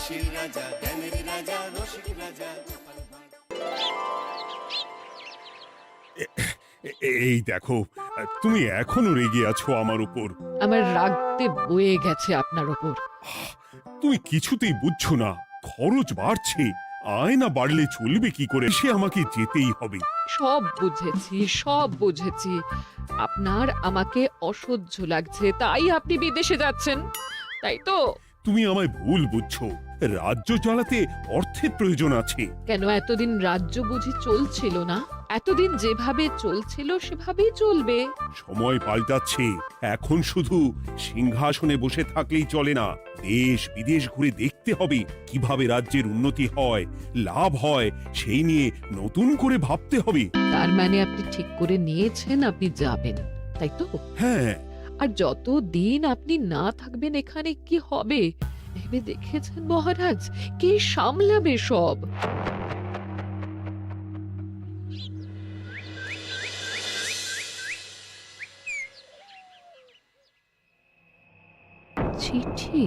হাসির রাজা, জ্ঞানের রাজা, রসিক রাজা। এই দেখো, তুমি এখনো রেগে আছো আমার উপর। আমার রাগতে বয়ে গেছে আপনার ওপর। তুমি কিছুতেই বুঝছো না, খরচ বাড়ছে, আয় না বাড়লে চলবে কি করে? সে আমাকে যেতেই হবে। সব বুঝেছি, সব বুঝেছি। আপনার আমাকে অসহ্য লাগছে, তাই আপনি বিদেশে যাচ্ছেন, তাই তো? তুমি আমায় ভুল বুঝছো, রাজ্য চালাতে অর্থের প্রয়োজন আছে। কেন এতদিন রাজ্য বুঝি চলছিল না? এতদিন যেভাবে চলছিল সেভাবেই চলবে। সময় পাল্টাচ্ছে, এখন শুধু সিংহাসনে বসে থাকলেই চলে না, দেশ বিদেশ ঘুরে দেখতে হবে কিভাবে রাজ্যের উন্নতি হয়, লাভ হয়, সেই নিয়ে নতুন করে ভাবতে হবে। তার মানে আপনি ঠিক করে নিয়েছেন আপনি যাবেন, তাই তো? হ্যাঁ। আর যতদিন আপনি না থাকবেন এখানে কি হবে ভেবে দেখেছেন মহারাজ? কে সামলাবে সব? চিঠি?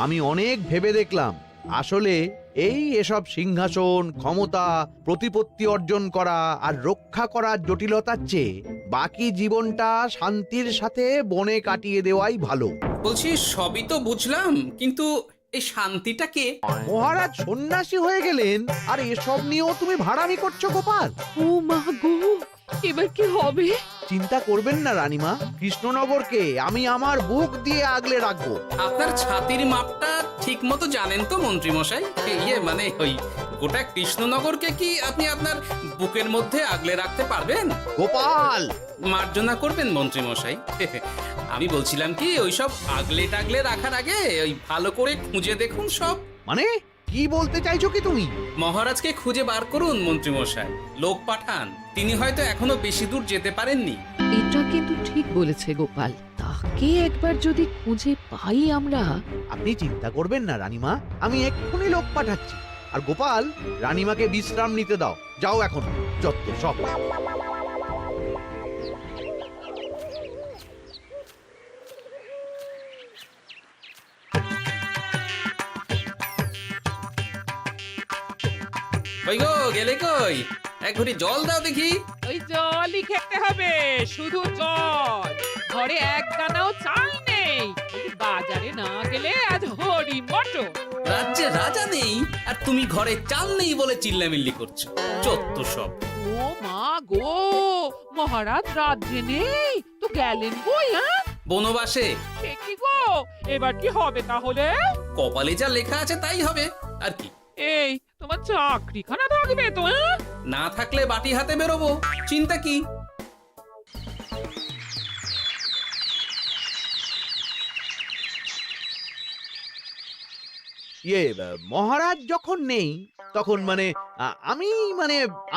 আমি অনেক ভেবে দেখলাম, আসলে এসব সিংহাসন, ক্ষমতা, প্রতিপত্তি অর্জন করা আর রক্ষা করার জটিলতার চেয়ে বাকি জীবনটা শান্তির সাথে বনে কাটিয়ে দেওয়াই ভালো। বলছি সবই তো বুঝলাম, কিন্তু এই শান্তিটা কে? মহারাজ সন্ন্যাসী হয়ে গেলেন আর এসব নিয়েও তুমি ভাড়ামি করছো গোপাল? ও মা গো, এবার কি হবে? চিন্তা করবেন না রানীমা, কৃষ্ণনগরকে আমি আমার বুক দিয়ে আগলে রাখবো। আপনার ছাতির মাপটা ঠিক মতো জানেন তো মন্ত্রী মশাই? মানে ওই গোটা কৃষ্ণনগরকে কি আপনি আপনার বুকের মধ্যে আগলে রাখতে পারবেন? গোপাল! মার্জনা করবেন মন্ত্রী মশাই। আমি বলছিলাম কি, ওইসব আগলে টাগলে রাখার আগে ওই ভালো করে খুঁজে দেখুন সব। মানে কি বলতে চাইছো কি তুমি? মহারাজকে খুঁজে বার করুন মন্ত্রী মশাই, লোক পাঠান, তিনি হয়তো এখনো বেশি দূর যেতে পারেননি। এটা কিন্তু ঠিক বলেছে গোপাল, তাকে একবার যদি খুঁজে পাই আমরা। আপনি চিন্তা করবেন না রানীমা, আমি এক্ষুনি লোক পাঠাচ্ছি। আর গোপাল, রানীমাকে বিশ্রাম নিতে দাও, যাও এখন, যত সব। কই গো, গেলে কই? এক ঘটি জল দাও দেখি। ওই জলই খেতে হবে, শুধু জল। ঘরে এক দানাও চাল নেই। বাজারে না গেলে আজ হরি মটর। রাজ্যে রাজা নেই আর তুমি ঘরে চাল নেই বলে চিল্লামিল্লি করছো, চত্ব সব। ও মা গো, মহারাজ রাজ্যে নেই তো গেলেন কই? হ্যাঁ, বনবাসে। সে কি গো, এবার কি হবে তাহলে? কপালে যা লেখা আছে তাই হবে, আর কি। এই তোমার চাকরিখানা থাকবে তো? হ্যাঁ, না থাকলে বাটি হাতে বেরোবো, চিন্তা কি? মহারাজ যখন নেই তখন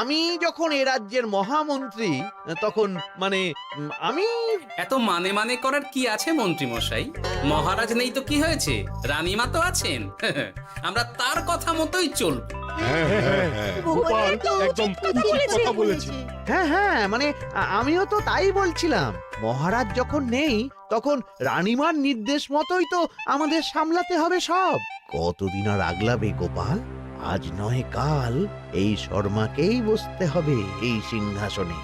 আমি যখন এ রাজ্যের মহামন্ত্রী, তখন আমি এত মানে করার কি আছে মন্ত্রী মশাই? মহারাজ নেই তো কি হয়েছে, রানীমা তো আছেন। আমরা তার কথা মতোই চলব। গোপাল একদম উচিত কথা বলেছে। হ্যাঁ, আমিও তো তাই বলছিলাম। মহারাজ যখন নেই তখন রানীমার নির্দেশ মতোই তো আমাদের সামলাতে হবে সব। কতদিন আর আগলাবে গোপাল? আজ নয় কাল এই শর্মাকেই বসতে হবে এই সিংহাসনে।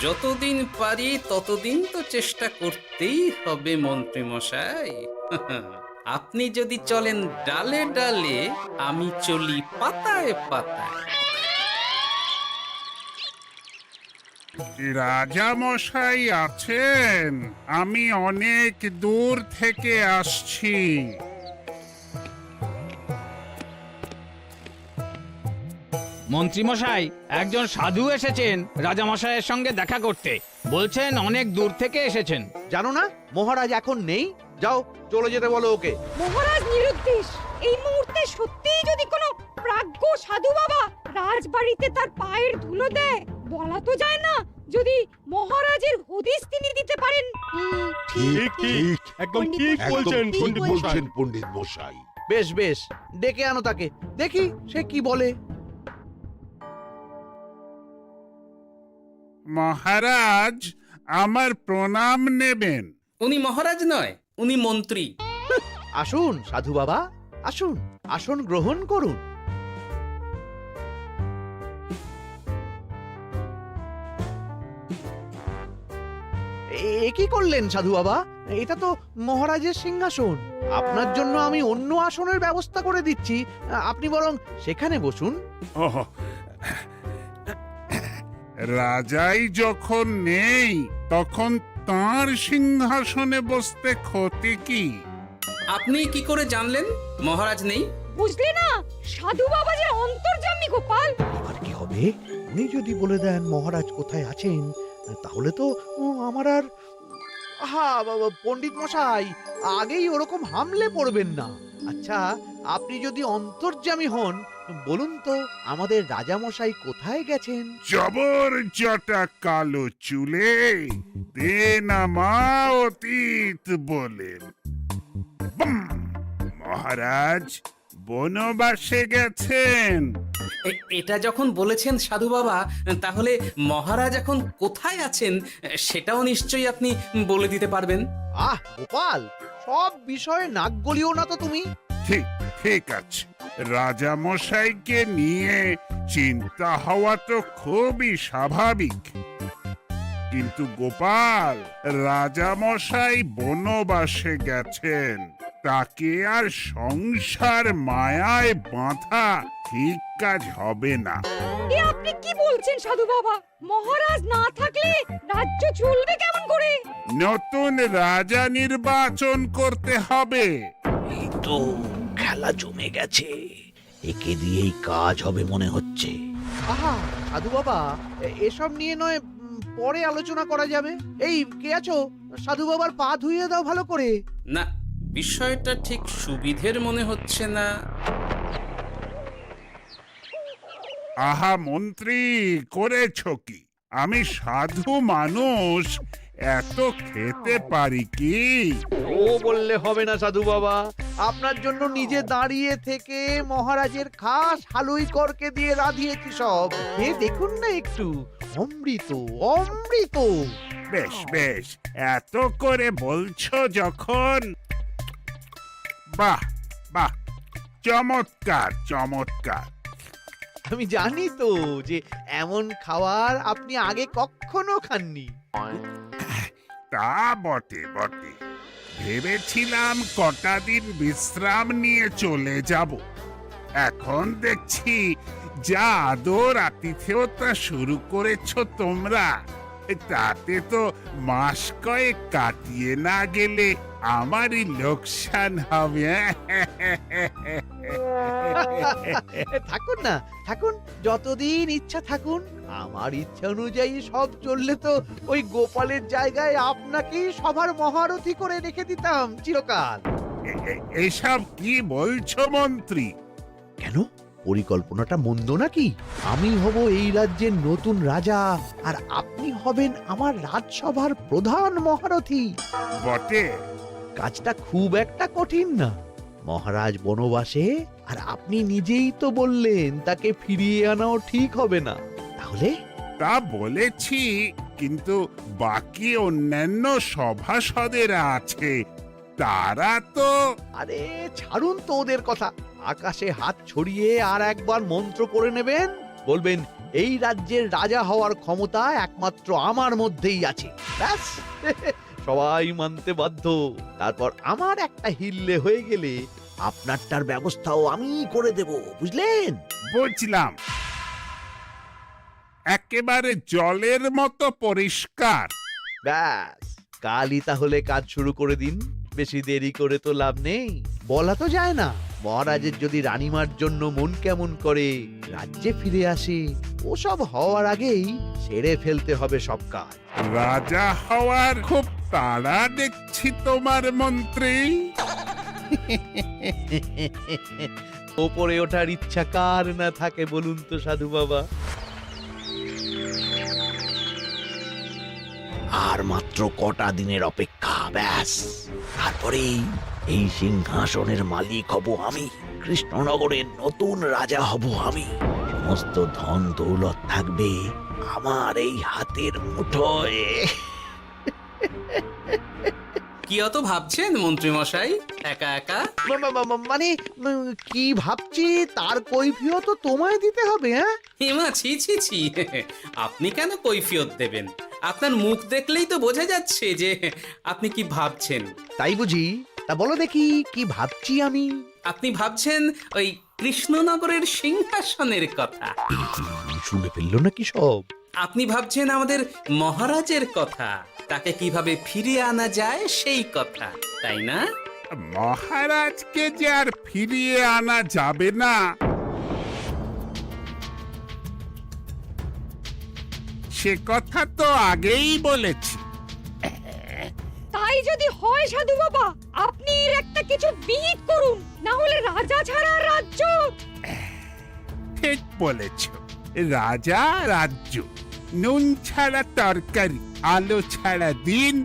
যতদিন পারি ততদিন তো চেষ্টা করতেই হবে মন্ত্রী মশাই। আপনি যদি চলেন ডালে ডালে, আমি চলি পাতায় পাতায়। রাজা মশাই আছেন? আমি অনেক দূর থেকে আসছি। মন্ত্রীমশাই, একজন সাধু এসেছেন রাজামশাইয়ের সঙ্গে দেখা করতে। বলছেন অনেক দূর থেকে এসেছেন। জানো না মহারাজ এখন নেই? যাও, চলে যেতে বলো ওকে। মহারাজ নিরুদ্দেশ। এই মুহূর্তে সত্যিই যদি কোনো প্রাজ্ঞ সাধু বাবা রাজবাড়িতে তার পায়ের ধুলো দেয়, বলা তো যায় না যদি মহারাজের হদিস তিনি দিতে পারেন। ঠিক ঠিক, একদম ঠিক বলছেন পণ্ডিত মশাই। বেশ বেশ, ডেকে আনো তাকে, দেখি সে কি বলে। মহারাজ, আমার প্রণাম নেবেন। উনি মহারাজ নয়, উনি মন্ত্রী। আসুন সাধু বাবা, আসুন, আসন গ্রহণ করুন। এ কি করলেন সাধু বাবা? এটা তো মহারাজের সিংহাসন। আপনার জন্য আমি অন্য আসনের ব্যবস্থা করে দিচ্ছি, আপনি বরং সেখানে বসুন। ওহ, রাজাই যখন নেই তখন তাঁর সিংহাসনে বসতে ক্ষতি কি? আপনি কি করে জানলেন মহারাজ নেই? বুঝলে না, সাধু বাবা যে অন্তর্যামী গোপাল। এবার কি হবে? উনি যদি বলে দেন মহারাজ কোথায় আছেন, তাহলে তো আমার আর বাবা পণ্ডিত মশাই, আগেই ওরকম হামলে পড়বেন না। আচ্ছা, আপনি যদি অন্তর্যামী হন, বলুন তো আমাদের রাজা মশাই কোথায় গেছেন? জবর জটা কালো চুলে দে না মা অতীত বলেন। বুম! মহারাজ বনবাসে গেছেন। এটা যখন বলেছেন সাধু বাবা, তাহলে মহারাজ এখন কোথায় আছেন সেটাও নিশ্চয়ই আপনি বলে দিতে পারবেন। গোপাল, সব বিষয়ে নাক গলিও না তো তুমি। ঠিক ঠিক আছে, রাজা মশাইকে নিয়ে চিন্তা হওয়া তো খুবই স্বাভাবিক, কিন্তু গোপাল, রাজা মশাই বনবাসে গেছেন, তাকে আর সংসার মায়ায় বাঁধা ঠিক কাজ হবে না। এ আপনি কি বলছেন সাধু বাবা? মহারাজ না থাকলে রাজ্য চলবে কেমন করে? নতুন রাজা নির্বাচন করতে হবে। এই তো খেলা জমে গেছে, একে দিয়েই কাজ হবে মনে হচ্ছে। সাধু বাবা, এসব নিয়ে নয় পরে আলোচনা করা যাবে। এই কে আছো? সাধু বাবার পা ধুইয়ে দাও ভালো করে। না, বিষয়টা ঠিক সুবিধের মনে হচ্ছে না। আহা মন্ত্রী, করেছ কি? আমি সাধু মানুষ, এত খেতে পারি কি? ও বললে হবে না সাধু বাবা, আপনার জন্য নিজে দাঁড়িয়ে থেকে মহারাজের খাস হালুই করকে দিয়ে রাঁধিয়েছি সব। দেখুন না একটু, অমৃত অমৃত। বেশ বেশ, এত করে বলছো যখন, বাহ বাহ, চমৎকার চমৎকার। আমি জানি তো যে এমন খাবার আপনি আগে কখনো খাননি। তা বটে বটে, ভেবেছিলাম কটা দিন বিশ্রাম নিয়ে চলে যাব। এখন দেখছি যা আদর আতিথেয়তা শুরু করেছো তোমরা, তাতে তো মাস কয়েক কাটিয়ে না গেলে আমারই লোকসান হবে। থাকুন না, থাকুন, যতদিন ইচ্ছা থাকুন। আমার ইচ্ছা অনুযায়ী সব চললে তো ওই গোপালের জায়গায় আপনাকেই সবার মহারথী করে রেখে দিতাম চিরকাল। এসব কি বলছো মন্ত্রী? কেন, পরিকল্পনাটা মন্দ নাকি? আমি হব এই রাজ্যের নতুন রাজা, আর আপনি হবেন আমার রাজসভার প্রধান মহারথী। বটে, কাজটা খুব একটা কঠিন না। মহারাজ বনবাসে, আর আপনি নিজেই তো বললেন তাকে ফিরিয়ে আনাও ঠিক হবে না। তাহলে তা বলেছি, কিন্তু বাকি অন্যান্য সভাসদেরা আছে, তারা তো। আরে ছাড়ুন তো ওদের কথা। আকাশে হাত ছড়িয়ে আর একবার মন্ত্র পড়ে নেবেন, বলবেন এই রাজ্যের রাজা হওয়ার ক্ষমতা একমাত্র আমার মধ্যেই আছে, ব্যাস। সবাই মানতে বাধ্য। তারপর আমার একটা হিল্লে হয়ে গেলে আপনারটার ব্যবস্থাও আমি করে দেব, বুঝলেন? বুঝলাম, একেবারে জলের মতো পরিষ্কার। ব্যাস, কালই তাহলে কাজ শুরু করে দিন। বেশি দেরি করে তো লাভ নেই। বলা তো যায় না, মহারাজের যদি রানীমার জন্য মন কেমন করে, রাজ্যে ফিরে আসে, ওসব হওয়ার আগেই সেরে ফেলতে হবে সব কাজ। রাজা হওয়ার খুব তাড়া দেখছি তোমার মন্ত্রী। ওপরে ওঠার ইচ্ছা কার না থাকে বলুন তো সাধু বাবা? আর মাত্র কটা দিনের অপেক্ষা, ব্যাস। তারপরেই এই সিংহাসনের মালিক হব আমি, কৃষ্ণনগরের নতুন রাজা হব আমি। সমস্ত ধন দৌলত থাকবে আমার এই হাতের মুঠোয়। কি অত ভাবছেন মন্ত্রী মশাই একা একা? মানে কি ভাবছি তার কৈফিয়ত তো তোমায় দিতে হবে। হ্যাঁ, হিমা ছি ছি ছি, আপনি কেন কৈফিয়ত দেবেন? আপনার মুখ দেখলেই তো বোঝা যাচ্ছে যে আপনি কি ভাবছেন। তাই বুঝি? তা বলো দেখি কি ভাবছি আমি। আপনি ভাবছেন ওই কৃষ্ণনগরের সিংহাসনের কথা। শুনে ফেললো নাকি সব? আপনি ভাবছেন আমাদের মহারাজের কথা, তাকে কিভাবে ফিরিয়ে আনা যায় সেই কথা, তাই না? মহারাজকে যে আর ফিরিয়ে আনা যাবে না সে কথা তো আগেই বলেছি। তাই যদি হয় সাধু বাবা, আপনি এর একটা কিছু বিহিত করুন, না হলে রাজা ছাড়া রাজ্য। ঠিক বলেছ, রাজা রাজ্য, নুন ছাড়া তরকারি, আলো ছাড়া দিন,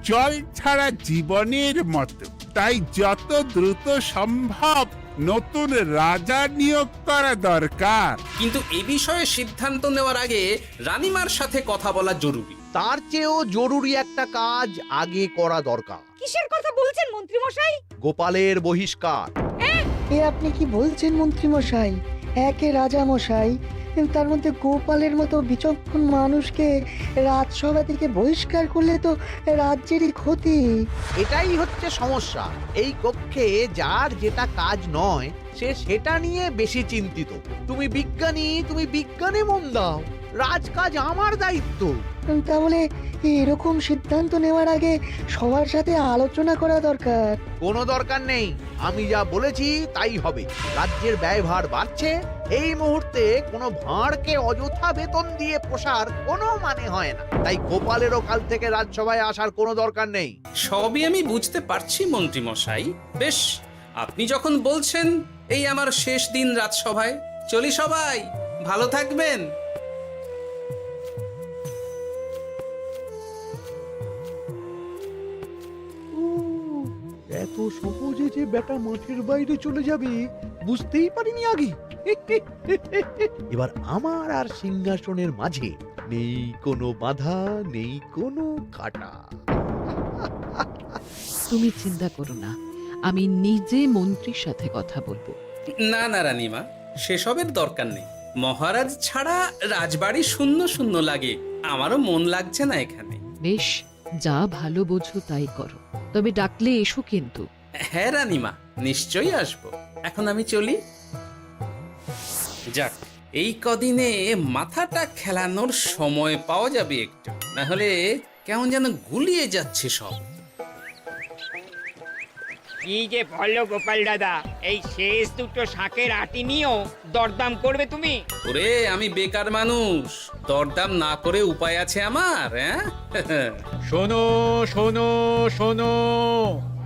জল ছাড়া জীবনের মতো। তাই যত দ্রুত সম্ভব নতুন রাজা নিয়োগ করা দরকার। কিন্তু এ বিষয়ে সিদ্ধান্ত নেওয়ার আগে রানীমার সাথে কথা বলা জরুরি। তার চেয়েও জরুরি একটা কাজ আগে করা দরকার। কিসের কথা বলছেন মন্ত্রী মশাই? গোপালের বহিষ্কার। এ আপনি কি বলছেন মন্ত্রী মশাই? একে রাজা মশাই, তার মধ্যে গোপালের মতো বিচক্ষণ মানুষকে রাজসভা থেকে বহিষ্কার করলে তো রাজ্যেরই ক্ষতি। এটাই হচ্ছে সমস্যা। এই কক্ষে যার যেটা কাজ নয় সে সেটা নিয়ে বেশি চিন্তিত। তুমি বিজ্ঞানে মন দাও, রাজকাজ আমার দায়িত্ব। তাহলে এরকম সিদ্ধান্ত নেওয়ার আগে সবার সাথে আলোচনা করা দরকার। কোনো দরকার নেই, আমি যা বলেছি তাই হবে। রাজ্যের ব্যয়ভার বাড়ছে, এই মুহূর্তে কোনো ভাঁড়কে অযথা বেতন দিয়ে পোষার কোনো মানে হয় না। তাই গোপালেরও কাল থেকে রাজসভায় আসার কোনো দরকার নেই। সবই আমি বুঝতে পারছি মন্ত্রী মশাই। বেশ, আপনি যখন বলছেন, এই আমার শেষ দিন রাজসভায়, চলি সবাই, ভালো থাকবেন। এত সহজে যে বেটা মাঠের বাইরে চলে যাবে বুঝতেই পারিনি আগে। এবার আমার আর সিংহাসনের মাঝে নেই কোনো বাধা, নেই কোনো কাটা। তুমি চিন্তা করো না, আমি নিজে মন্ত্রীর সাথে কথা বলবো। না না রানীমা, সেসবের দরকার নেই। মহারাজ ছাড়া রাজবাড়ি শূন্য শূন্য লাগে, আমারও মন লাগছে না এখানে। বেশ, যা ভালো বোঝো তাই করো, তবে ডাকলে এসো কিন্তু। হ্যাঁ রানীমা, নিশ্চয়ই আসবো। এখন আমি চলি। যাক, এই কদিনে মাথাটা খেলানোর সময় পাওয়া যাবে একটু, না হলে কেমন যেন গুলিয়ে যাচ্ছে সব। কি যে বলো গোপাল দাদা, এই শেষ দুটো শাকের আটি নিয়েও দরদাম করবে তুমি? ওরে, আমি বেকার মানুষ, দরদাম না করে উপায় আছে আমার? হ্যাঁ শোনো শোনো শোনো,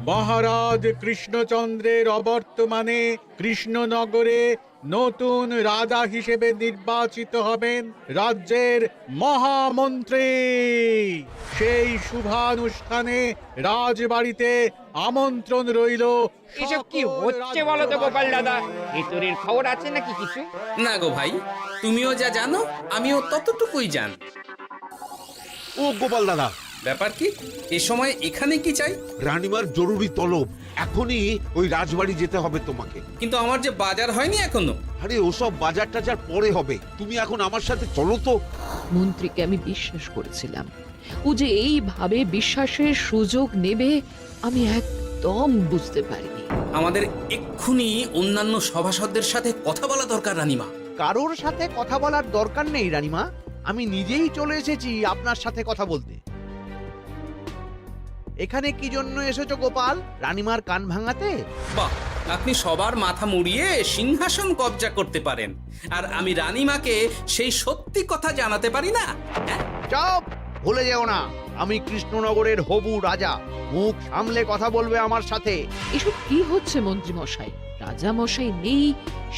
মহারাজ কৃষ্ণচন্দ্রের অবর্তমানে কৃষ্ণনগরে নতুন রাজা হিসেবে নির্বাচিত হবেন রাজ্যের মহামন্ত্রী। সেই শুভানুষ্ঠানে রাজবাড়িতে আমন্ত্রণ রইল। এসব কি হচ্ছে বলো তো গোপাল দাদা? ভিতরের খবর আছে নাকি কিছু? না গো ভাই, তুমিও যা জানো আমিও ততটুকুই জানি। ও গোপাল দাদা, ব্যাপার কি? এ সময় এখানে কি চাই? রানীমার জরুরি তলব, এখনই ওই রাজবাড়ি যেতে হবে তোমাকে। কিন্তু আমার যে বাজার হয়নি এখনো। আরে ওসব বাজার টাজার পরে হবে, তুমি এখন আমার সাথে চলো তো। মন্ত্রীকে আমি বিশ্বাস করেছিলাম, ও যে এইভাবে বিশ্বাসের সুযোগ নেবে আমি একদম বুঝতে পারিনি। আমাদের এক্ষুনি অন্যান্য সভাসদদের সাথে কথা বলা দরকার রানীমা। কারোর সাথে কথা বলার দরকার নেই রানীমা, আমি নিজেই চলে এসেছি আপনার সাথে কথা বলতে। এখানে কি জন্য এসেছো গোপাল? রানীমার কান ভাঙাতে? বাহ, আপনি সবার মাথা মুড়িয়ে সিংহাসন কবজা করতে পারেন, আর আমি রানীমাকে সেই সত্যি কথা জানাতে পারি না? হ্যাঁ? চুপ! ভুলে যেও না, আমি কৃষ্ণনগরের হবু রাজা। মুখ সামলে কথা বলবে আমার সাথে। এসব কি হচ্ছে মন্ত্রী মশাই? রাজা মশাই নেই,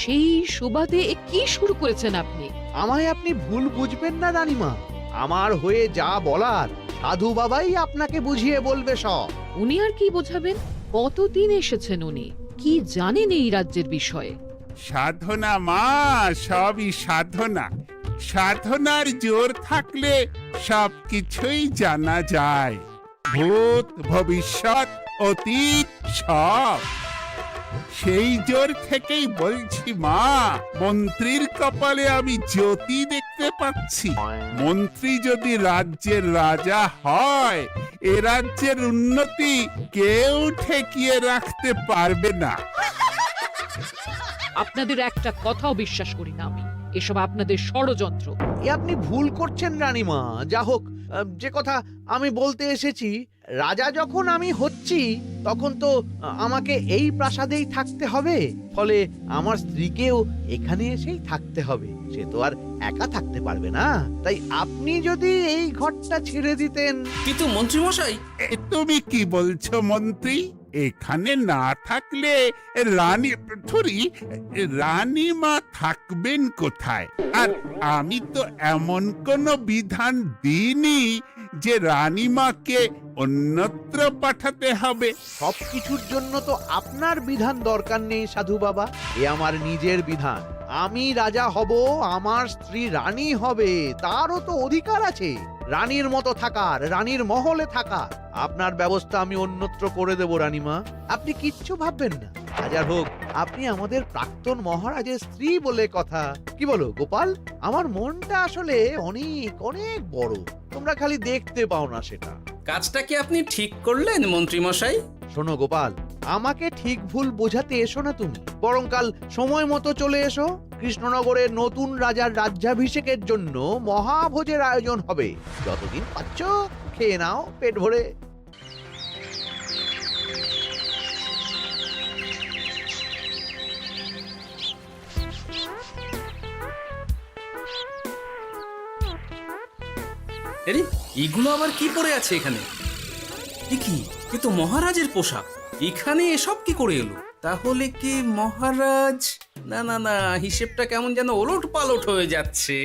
সেই সুবাদে এ কি শুরু করেছেন আপনি? আমায় আপনি ভুল বুঝবেন না রানীমা, আমার হয়ে যা বলার সাধু বাবাই আপনাকে বুঝিয়ে বলবে সব। উনি আর কি বোঝাবেন? কতদিন এসেছেন উনি, কি জানেন এই রাজ্যের বিষয়ে? সাধনা মা, সবই সাধনা। সাধনার জোর থাকলে সবকিছুই জানা যায়। ভূত ভবিষ্যৎ অতীত সব। সেই জোর থেকেই বলছি মা, মন্ত্রীর কপালে আমি জ্যোতি দেখতে পাচ্ছি। মন্ত্রী যদি রাজ্যের রাজা হয়, এ রাজ্যের উন্নতি কেউ ঠেকিয়ে রাখতে পারবে না। আপনাদের একটা কথাও বিশ্বাস করি না আমি, এসব আপনাদের ষড়যন্ত্র। এ আপনি ভুল করছেন রানীমা। যা হোক, যে কথা আমি বলতে এসেছি, রাজা যখন আমি হচ্ছি তখন তো আমাকে এই প্রাসাদেই থাকতে হবে, ফলে আমার স্ত্রীকেও এখানে এসেই থাকতে হবে। সে তো আর একা থাকতে পারবে না। তাই আপনি যদি এই ঘরটা ছেড়ে দিতেন। কিন্তু মন্ত্রীমশাই, তুমি কি বলছো মন্ত্রী? এখানে না থাকলে রানীমা থাকবেন কোথায়? আর আমি তো এমন কোন বিধান দিইনি যে রানীমাকে অন্যত্র পাঠাতে হবে। সবকিছুর জন্য তো আপনার বিধান দরকার নেই সাধু বাবা, এ আমার নিজের বিধান। আমি রাজা হব, আমার স্ত্রী রানী হবে, তারও তো অধিকার আছে রানীর মতো থাকার, রানীর মহলে থাকার। আপনার ব্যবস্থা আমি অন্যত্র করে দেব রানীমা, আপনি কিচ্ছু ভাববেন না। হাজার হোক আপনি আমাদের প্রাক্তন মহারাজের স্ত্রী বলে কথা। কি বলো গোপাল? আমার মনটা আসলে অনেক অনেক বড়, তোমরা খালি দেখতে পাও না সেটা। কাজটা কি আপনি ঠিক করলেন মন্ত্রীমশাই? শোনো গোপাল, আমাকে ঠিক ভুল বোঝাতে এসো না তুমি, বরং কাল সময় মতো চলে এসো। কৃষ্ণনগরের নতুন রাজার রাজ্যাভিষেকের জন্য মহাভোজের আয়োজন হবে। যতদিন পাচ্ছ খেয়ে নাও পেট ভরে। আরে এগুলো আবার কি পরে আছে এখানে? কি এ তো মহারাজের পোশাক। এখানে এসব কি করে এলো? তাহলে কি মহারাজ? না না না, হিসেবটা কেমন যেন ওলট পালট হয়ে যাচ্ছে।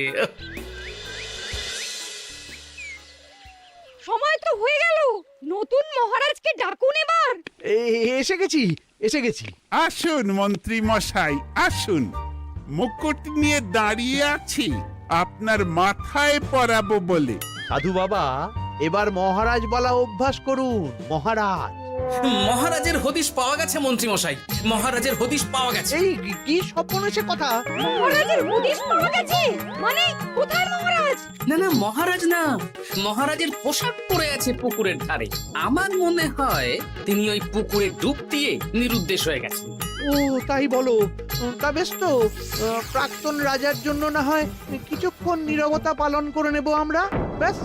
সময় তো হয়ে গেল, নতুন মহারাজকে ডাকুন এবার। এসে গেছি, এসে গেছি। আসুন মন্ত্রী মশাই, আসুন। মুকুট নিয়ে দাঁড়িয়ে আছি আপনার মাথায় পরাবো বলে। সাধু বাবা, এবার মহারাজ বলা অভ্যাস করুন। মহারাজ। মহারাজের হদিশ পাওয়া গেছে মন্ত্রীমশাই, মহারাজের হদিশ পাওয়া গেছে। এই কি স্বপ্নেছে কথা? মহারাজের হদিশ পাওয়া গেছে মানে কোথায় মহারাজ? না না, মহারাজ না, মহারাজের পোশাক পরে আছে পুকুরের ধারে। আমার মনে হয় তিনি ওই পুকুরে ডুব দিয়ে নিরুদ্দেশ হয়ে গেছেন। ও তাই বলো? তা বেশ তো, প্রাক্তন রাজার জন্য না হয় কিছুক্ষণ নীরবতা পালন করে নেব আমরা, ব্যাস।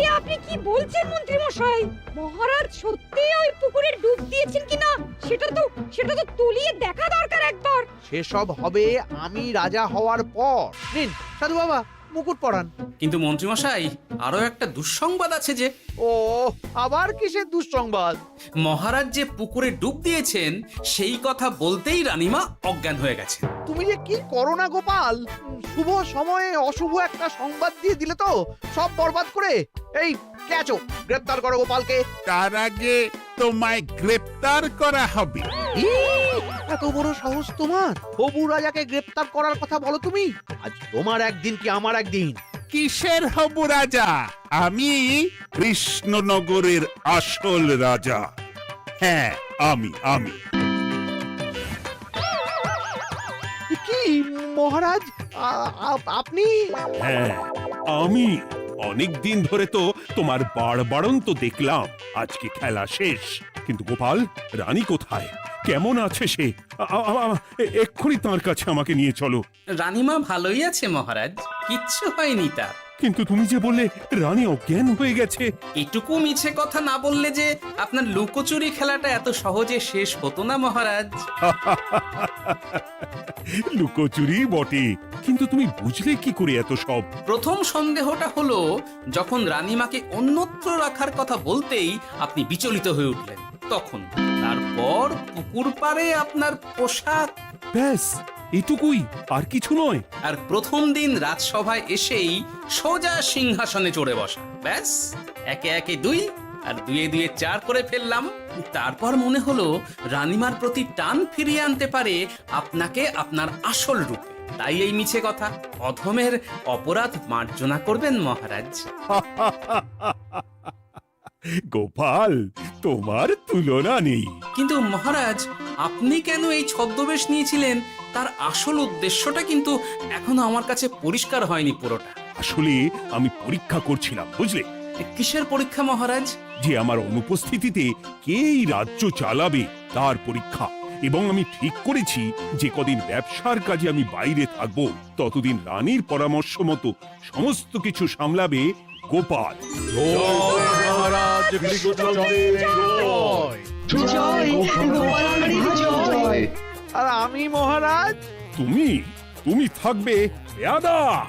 এ আপনি কি বলছেন মন্ত্রী মশাই? মহারাজ সত্যি ওই পুকুরে ডুব দিয়েছেন কিনা সেটা তো তুলিয়ে দেখা দরকার একবার। সেসব হবে আমি রাজা হওয়ার পর। নিন সাধু বাবা, মুকুট পরান। কিন্তু মন্ত্রীমশাই, আরো একটা দুঃসংবাদ আছে যে। ও আবার কিসের দুঃসংবাদ? মহারাজ যে পুকুরে ডুব দিয়েছেন সেই কথা বলতেই রানীমা অজ্ঞান হয়ে গেছে। তুমি যে কি করো না গোপাল, শুভ সময়ে অশুভ একটা সংবাদ দিয়ে দিলে তো সব বরবাদ করে। এই কে আছো? গ্রেপ্তার করো গোপালকে। তার আগে তোমায় গ্রেপ্তার করা হবে। এত বড় সাহস তোমার? হবু রাজাকে গ্রেপ্তার করার কথা বলো তুমি? আজ তোমার একদিন কি আমার একদিন। কিসের হবু রাজা? আমি কৃষ্ণনগরের আসল রাজা। হ্যাঁ, আমি। কি মহারাজ, আপনি? হ্যাঁ, আমি। অনেক দিন ধরে তো তোমার বাড়বাড়ন্ত দেখলাম, আজকে খেলা শেষ। কিন্তু গোপাল, রানী কোথায়? কেমন আছে সে? এক্ষুনি তার কাছে আমাকে নিয়ে চলো। রানীমা ভালোই আছে মহারাজ, কিচ্ছু হয়নি তার। কিন্তু তুমি যে বললে রানী অজ্ঞান হয়ে গেছে। এটুকু মিছে কথা না বললে যে আপনার লুকোচুরি খেলাটা এত সহজে শেষ হতো না মহারাজ। লুকোচুরি বটে, কিন্তু তুমি বুঝলে কি করে এত সব? প্রথম সন্দেহটা হলো যখন রানীমাকে অন্যত্র রাখার কথা বলতেই আপনি বিচলিত হয়ে উঠলেন, তখন। তারপর পুকুর পাড়ে আপনার পোশাক। ব্যাস এটুকুই, আর কিছু নয়। আর প্রথম দিন রাজসভায় এসেই সোজা সিংহাসনে চড়ে বসা, ব্যাস। একে একে 2 আর 2 এ 2 4 করে ফেললাম। তারপর মনে হলো রানীমার প্রতি টান ফিরিয়ে আনতে পারে আপনাকে আপনার আসল রূপে। তাই এই মিছে কথা। অধমের অপরাধ মার্জনা করবেন মহারাজ। গোপাল, তোমার তুলনা নেই। কিন্তু মহারাজ, আপনি কেন এই ছদ্মবেশ নিয়েছিলেন তার আসল উদ্দেশ্যটা কিন্তু এখনো আমার কাছে পরিষ্কার হয়নি পুরোটা। আসলে আমি পরীক্ষা করছিলাম, বুঝলে, কিসের পরীক্ষা মহারাজ? যে আমার অনুপস্থিতিতে কে এই রাজ্য চালাবে তার পরীক্ষা। এবং আমি ঠিক করেছি যে কদিন ব্যবসার কাজে আমি বাইরে থাকবো ততদিন রানীর পরামর্শ মতো সমস্ত কিছু সামলাবে গোপাল। আর আমি মহারাজ? তুমি থাকবে পেয়াদা।